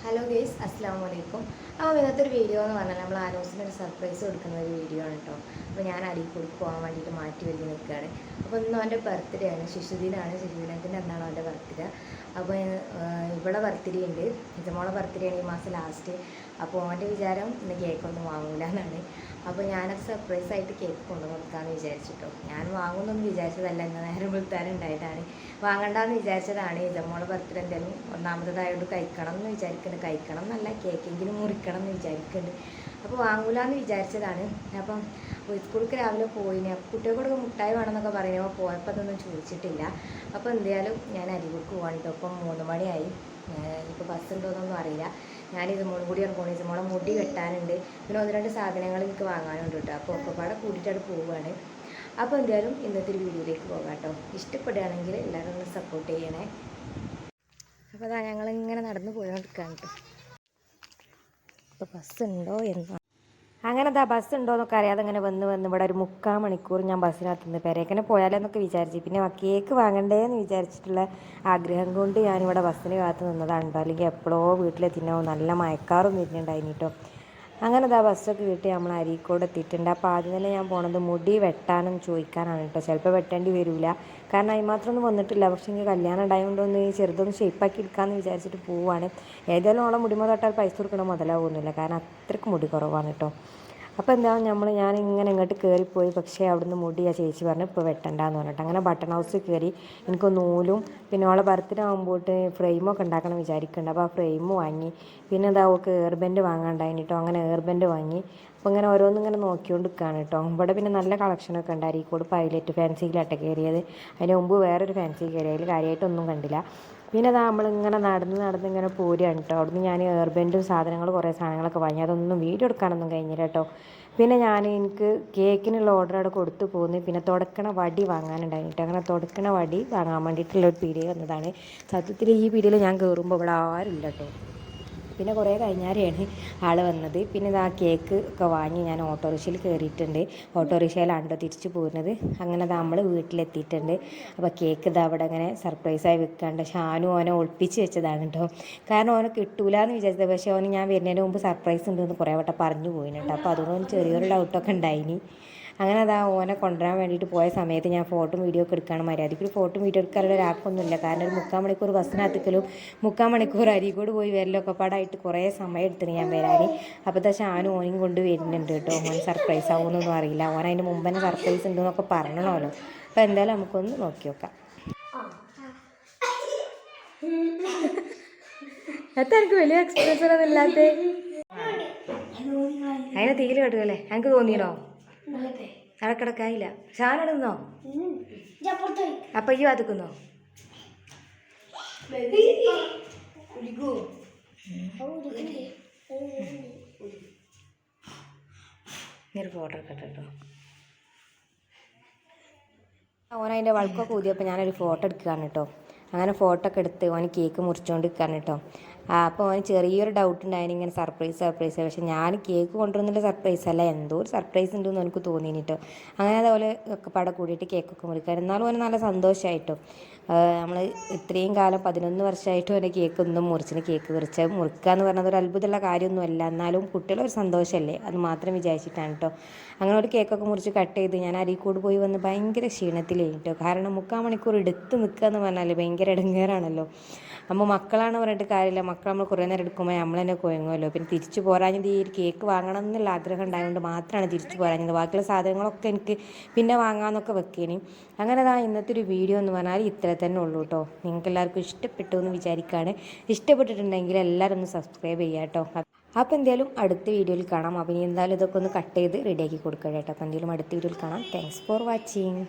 Hello guys, അസ്സാം വലൈക്കും. അപ്പോൾ ഇന്നത്തെ ഒരു വീഡിയോ എന്ന് പറഞ്ഞാൽ നമ്മൾ ആരോസിന് ഒരു സർപ്രൈസ് കൊടുക്കുന്ന ഒരു വീഡിയോ ആണ് കേട്ടോ. അപ്പോൾ ഞാൻ അരീക്കോട് പോകാൻ വേണ്ടിയിട്ട് മാറ്റി വലിയ നിൽക്കുകയാണ്. അപ്പോൾ ഇന്ന് അവൻ്റെ ബർത്ത്ഡേ ആണ്, ശിശുദിനത്തിൻ്റെ അന്നാണ് അവൻ്റെ ബർത്ത്ഡേ. അപ്പോൾ ഇവിടെ ബർത്ത്ഡേ ഉണ്ട്, ഇജമോളെ ബർത്ത്ഡേ ആണ് ഈ മാസം ലാസ്റ്റ്. അപ്പോൾ അവൻ്റെ വിചാരം ഇന്ന് കേക്കൊന്നും വാങ്ങൂല എന്നാണ്. അപ്പോൾ ഞാനത് സർപ്രൈസ് ആയിട്ട് കേക്ക് കൊണ്ടു കൊടുക്കാമെന്ന് വിചാരിച്ചിട്ടോ. ഞാൻ വാങ്ങുന്നൊന്നും വിചാരിച്ചതല്ല, ഇന്ന് നേരം വിളിത്താനുണ്ടായിട്ടാണ്. വാങ്ങണ്ടെന്ന് വിചാരിച്ചതാണ്. ഇജമോളെ ബർത്ത്ഡേ എന്തായാലും ഒന്നാമതായതുകൊണ്ട് കഴിക്കണം എന്ന് വിചാരിക്കുന്നുണ്ട്. കഴിക്കണം എന്നല്ല, കേക്കെങ്കിലും മുറിക്കണം എന്ന് വിചാരിക്കുന്നുണ്ട്. അപ്പോൾ വാങ്ങൂലെന്ന് വിചാരിച്ചതാണ്. അപ്പം സ്കൂൾക്ക് രാവിലെ പോയിന്, അപ്പോൾ കുട്ടികൾക്ക് മുട്ടായി വേണമെന്നൊക്കെ പറയുന്നത്. അപ്പോൾ പോയപ്പോൾ അതൊന്നും ചോദിച്ചിട്ടില്ല. അപ്പോൾ എന്തായാലും ഞാൻ അരികുക്ക് പോകാൻ കേട്ടോ. ഇപ്പം 3 മണിയായി. ഇപ്പോൾ ബസ് ഉണ്ടോയെന്നൊന്നും അറിയില്ല. ഞാനിത് മോളും കൂടി ഇറങ്ങുകയാണ്. ഇത് മോളെ മുടി വെട്ടാനുണ്ട്, പിന്നെ 1-2 സാധനങ്ങൾ എനിക്ക് വാങ്ങാനുണ്ട് കേട്ടോ. അപ്പോൾ ഒക്കെപ്പാടെ കൂട്ടിയിട്ടാണ് പോവുകയാണ്. അപ്പോൾ എന്തായാലും ഇന്നത്തെ ഒരു വീഡിയോയിലേക്ക് പോകാം കേട്ടോ. ഇഷ്ടപ്പെടുകയാണെങ്കിൽ എല്ലാവരും ഒന്ന് സപ്പോർട്ട് ചെയ്യണേ. അപ്പോൾ അതാ ഞങ്ങളിങ്ങനെ നടന്ന് പോയോണ്ടിരിക്കുകയാണ് കേട്ടോ. ഇപ്പോൾ ബസ് ഉണ്ടോ എന്ന് അങ്ങനെ എന്താ ബസ് ഉണ്ടോ എന്നൊക്കെ അറിയാതെ അങ്ങനെ വന്ന് ഇവിടെ ഒരു 3/4 മണിക്കൂർ ഞാൻ ബസ്സിനകത്ത് നിന്ന് പെരേക്കനെ പോയാലെന്നൊക്കെ വിചാരിച്ചു. പിന്നെ കേക്ക് വാങ്ങണ്ടേന്ന് വിചാരിച്ചിട്ടുള്ള ആഗ്രഹം കൊണ്ട് ഞാനിവിടെ ബസ്സിന് കാത്ത് നിന്നതാണ് കേട്ടോ. അല്ലെങ്കിൽ എപ്പോഴോ വീട്ടിലെത്തിനോ, നല്ല മയക്കാറും വരുന്നുണ്ടായിന് കേട്ടോ. അങ്ങനെ ഇതാ ബസ്സൊക്കെ കിട്ടി നമ്മൾ അരീക്കോട് എത്തിയിട്ടുണ്ട്. അപ്പോൾ ആദ്യം തന്നെ ഞാൻ പോണത് മുടി വെട്ടാനും ചോദിക്കാനാണ് കേട്ടോ. ചിലപ്പോൾ വെട്ടേണ്ടി വരില്ല, കാരണം അതിമാത്രമൊന്നും വന്നിട്ടില്ല. പക്ഷേ എനിക്ക് കല്യാണം ഉണ്ടായതുകൊണ്ടൊന്ന് ചെറുതൊന്ന് ഷേപ്പാക്കി എടുക്കാമെന്ന് വിചാരിച്ചിട്ട് പോവുകയാണ്. ഏതായാലും ഓളെ മുടിമ തൊട്ടാൽ പൈസ കൊടുക്കണം മുതലാവുന്നില്ല, കാരണം അത്രയ്ക്ക് മുടി കുറവാണ് കേട്ടോ. അപ്പോൾ എന്താ ഞാനിങ്ങനെ ഇങ്ങോട്ട് കയറിപ്പോയി. പക്ഷേ അവിടുന്ന് മുടി ആ ചേച്ചി പറഞ്ഞു ഇപ്പോൾ വെട്ടണ്ടെന്ന് പറഞ്ഞിട്ട് അങ്ങനെ ബട്ടൺ ഹൗസ് കയറി. എനിക്ക് നൂലും പിന്നെ ഓളെ ബർത്ത്ഡേ ആകുമ്പോട്ട് ഫ്രെയിമൊക്കെ ഉണ്ടാക്കണം വിചാരിക്കുന്നുണ്ട്. അപ്പോൾ ആ ഫ്രെയിം വാങ്ങി. പിന്നെ എന്താ അവൾക്ക് എയർബെൻഡ് വാങ്ങാണ്ടായിന് കേട്ടോ. അങ്ങനെ എയർബെൻഡ് വാങ്ങി. അപ്പോൾ ഇങ്ങനെ ഓരോന്നിങ്ങനെ നോക്കിക്കൊണ്ട് നിൽക്കുകയാണ് കേട്ടോ. ഇവിടെ പിന്നെ നല്ല കളക്ഷനൊക്കെ ഉണ്ട്. അരീക്കോട് പൈലറ്റ് ഫാൻസിയിലാട്ടെ കയറിയത്. അതിന് മുമ്പ് വേറൊരു ഫാൻസി കയറി, അതിൽ കാര്യമായിട്ടൊന്നും കണ്ടില്ല. പിന്നെ അതാ നമ്മളിങ്ങനെ നടന്ന് ഇങ്ങനെ പോരുകയാണ് കേട്ടോ. അവിടുന്ന് ഞാൻ എയർബെൻഡും കുറേ സാധനങ്ങളൊക്കെ വാങ്ങി. അതൊന്നും വീഡിയോ എടുക്കാനൊന്നും കഴിഞ്ഞില്ല കേട്ടോ. പിന്നെ എനിക്ക് കേക്കിനുള്ള ഓർഡർ അവിടെ കൊടുത്തു പോകുന്നു. പിന്നെ തുടക്കണ വടി വാങ്ങാനുണ്ടായിട്ട് അങ്ങനെ തുടക്കണ വടി വാങ്ങാൻ വേണ്ടിയിട്ടുള്ളൊരു പീടിക വന്നതാണ്. സത്യത്തിൽ ഈ പീടികയിൽ ഞാൻ കയറുമ്പോൾ ഇവിടെ ആരുമില്ല കേട്ടോ. പിന്നെ കുറേ കഴിഞ്ഞാരെയാണ് ആൾ വന്നത്. പിന്നെ ഇതാ കേക്ക് ഒക്കെ വാങ്ങി ഞാൻ ഓട്ടോറിക്ഷയിൽ കയറിയിട്ടുണ്ട്. ഓട്ടോറിക്ഷയിലാണ്ടോ തിരിച്ചു പോകുന്നത്. അങ്ങനെ നമ്മൾ വീട്ടിലെത്തിയിട്ടുണ്ട്. അപ്പോൾ കേക്ക് ഇതാ അവിടെ അങ്ങനെ സർപ്രൈസായി വെക്കാണ്ട്. ഷാനു ഓനെ ഒളിപ്പിച്ച് വെച്ചതാണ് കേട്ടോ. കാരണം ഓനെ കിട്ടൂല എന്ന് വിചാരിച്ചത്. പക്ഷേ ഓന് ഞാൻ വരുന്നതിന് മുമ്പ് സർപ്രൈസ് ഉണ്ടെന്ന് കുറേ വട്ടം പറഞ്ഞു പോയിന് കേട്ടോ. അപ്പോൾ അതുകൊണ്ട് ചെറിയൊരു ഡൗട്ടൊക്കെ ഉണ്ടായിനി. അങ്ങനെ അതാ ഓനെ കൊണ്ടുവരാൻ വേണ്ടിയിട്ട് പോയ സമയത്ത് ഞാൻ ഫോട്ടോ വീഡിയോ ഒക്കെ എടുക്കുകയാണ്. മര്യാദയ്ക്ക് ഒരു ഫോട്ടോ വീഡിയോ എടുക്കാനുള്ള ഒരാൾക്കൊന്നുമില്ല, കാരണം ഒരു 3/4 മണിക്കൂർ ബസ്സിനകത്തേക്കലും 3/4 മണിക്കൂർ അരീക്കോട് പോയി വരലൊക്കെ പാടായിട്ട് കുറേ സമയം എടുത്തിന് ഞാൻ വരാൻ. അപ്പോൾ ഷാനും ഓനെയും കൊണ്ട് വരുന്നുണ്ട് കേട്ടോ. ഓൻ സർപ്രൈസ് ആവുമെന്നൊന്നും അറിയില്ല. ഓൻ അതിന് മുമ്പ് തന്നെ സർപ്രൈസ് ഉണ്ടെന്നൊക്കെ പറഞ്ഞണമല്ലോ. അപ്പോൾ എന്തായാലും നമുക്കൊന്ന് നോക്കി നോക്കാം. എനിക്ക് വലിയ എക്സ്പീരിയൻസ് ഒന്നും ഇല്ലാത്ത അതിനെ തീരെ കേട്ടുകല്ലേ. എനിക്ക് തോന്നിയോ? ഇടക്കിടക്കായില്ല. ഷാനോട് നിന്നോ? അപ്പൊ ഈ വാതിക്കുന്നോ? ഒരു ഫോട്ടോ എടുക്കട്ടെ കേട്ടോ. ഓൻ അതിൻ്റെ വൾക്കൊക്കെ ഊതിയപ്പോൾ ഞാനൊരു ഫോട്ടോ എടുക്കുകയാണ് കേട്ടോ. അങ്ങനെ ഫോട്ടോ ഒക്കെ എടുത്ത് ഓന് കേക്ക് മുറിച്ചുകൊണ്ട് നിൽക്കുകയാണ് കേട്ടോ. അപ്പോൾ അവന് ചെറിയൊരു ഡൗട്ട് ഉണ്ടായിരുന്നു, ഇങ്ങനെ സർപ്രൈസ്. പക്ഷേ ഞാൻ കേക്ക് കൊണ്ടുവരുന്നുള്ള സർപ്രൈസ് അല്ല, എന്തോ ഒരു സർപ്രൈസ് ഉണ്ടെന്ന് എനിക്ക് തോന്നിയിന് കേട്ടോ. അങ്ങനെ അതുപോലെ ഒക്കെ പാടെ കൂടിയിട്ട് കേക്കൊക്കെ മുറിക്കാൻ. എന്നാലും അവന് നല്ല സന്തോഷമായിട്ടോ. നമ്മൾ ഇത്രയും കാലം 11 വർഷമായിട്ടും അവൻ്റെ കേക്ക് ഒന്നും കേക്ക് മുറിക്കുക എന്ന് പറഞ്ഞത് ഒരു അത്ഭുതമുള്ള കാര്യമൊന്നുമല്ല. എന്നാലും കുട്ടികളൊരു സന്തോഷമല്ലേ, അത് മാത്രം വിചാരിച്ചിട്ടാണ് കേട്ടോ. അങ്ങനെ ഒരു കേക്കൊക്കെ മുറിച്ച് കട്ട് ചെയ്ത് ഞാൻ അരീക്കോട് പോയി വന്ന് ഭയങ്കര ക്ഷീണത്തിലായി കേട്ടോ. കാരണം 3/4 മണിക്കൂർ എടുത്ത് നിൽക്കുക എന്ന് പറഞ്ഞാൽ ഭയങ്കര ഇടങ്ങേറാണല്ലോ. നമ്മൾ മക്കളാണ് പറഞ്ഞിട്ട് കാര്യമില്ല. മക്കൾ നമ്മൾ കുറേ നേരം എടുക്കുമ്പോൾ നമ്മൾ തന്നെ കുഴങ്ങുമല്ലോ. പിന്നെ തിരിച്ചു പോരാഞ്ഞത് ഈ ഒരു കേക്ക് വാങ്ങണം എന്നുള്ള ആഗ്രഹം ഉണ്ടായതുകൊണ്ട് മാത്രമാണ് തിരിച്ചു പോരാഞ്ഞത്. ബാക്കിയുള്ള സാധനങ്ങളൊക്കെ എനിക്ക് പിന്നെ വാങ്ങാമെന്നൊക്കെ വെക്കേനി. അങ്ങനെ ഇന്നത്തെ ഒരു വീഡിയോ എന്ന് പറഞ്ഞാൽ ഇത്ര തന്നെ ഉള്ളൂ കേട്ടോ. നിങ്ങൾക്ക് എല്ലാവർക്കും ഇഷ്ടപ്പെട്ടു എന്ന് വിചാരിക്കുകയാണ്. ഇഷ്ടപ്പെട്ടിട്ടുണ്ടെങ്കിൽ എല്ലാവരും ഒന്ന് സബ്സ്ക്രൈബ് ചെയ്യുക കേട്ടോ. അപ്പോൾ എന്തായാലും അടുത്ത വീഡിയോയിൽ കാണാം. അപ്പോൾ ഇനി എന്തായാലും ഇതൊക്കെ ഒന്ന് കട്ട് ചെയ്ത് റെഡിയാക്കി കൊടുക്കുക കേട്ടോ. അപ്പോൾ എന്തായാലും അടുത്ത വീഡിയോയിൽ കാണാം. Thanks for watching.